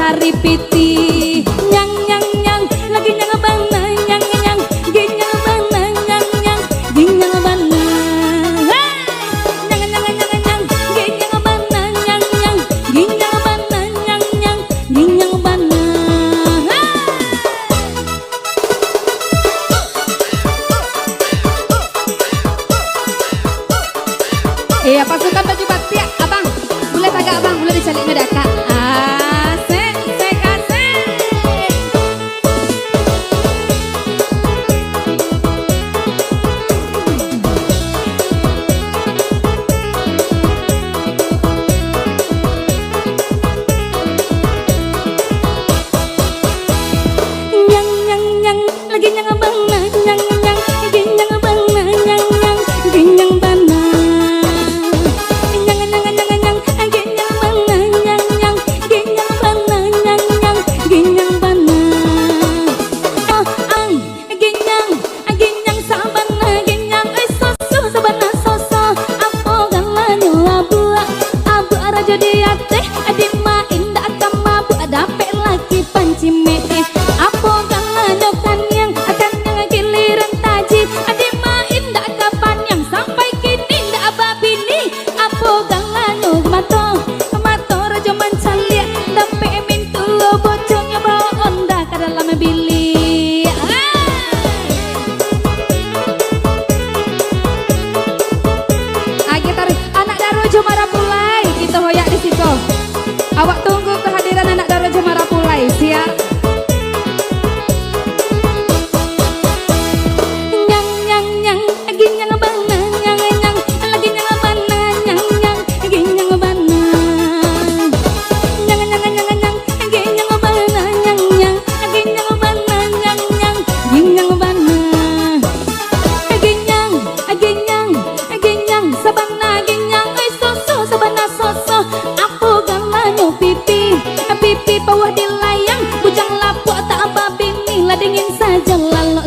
hari piti nyang nyang nyang lagi nyang bana nyang nyang ginyang bana nyang nyang ginyang bana nyang nyang nyang nyang ginyang bana nyang nyang ginyang bana nyang nyang ginyang bana. Iya pasukan baju batik abang boleh tagak abang boleh dicalik ngedaka. Asik asik asik. Nyang nyang nyang lagi nyang abang nyang nyang ginyang abang nyang nyang ginyang bana. Awak tunggu kehadiran anak Daro Jemara Pulai, siap. Nyang nyang nyang, lagi nyang bana, nyang nyang, lagi nyang bana, nyang nyang, lagi nyang bana. Nyang nyang nyang nyang, lagi nyang bana, nyang nyang, lagi nyang bana, nyang nyang, lagi nyang bana. Lagi nyang, sabana lagi nyang, soso sabana soso. Pipi bawah dilayang bujang lapuk tak apa bini ladengin saja lalu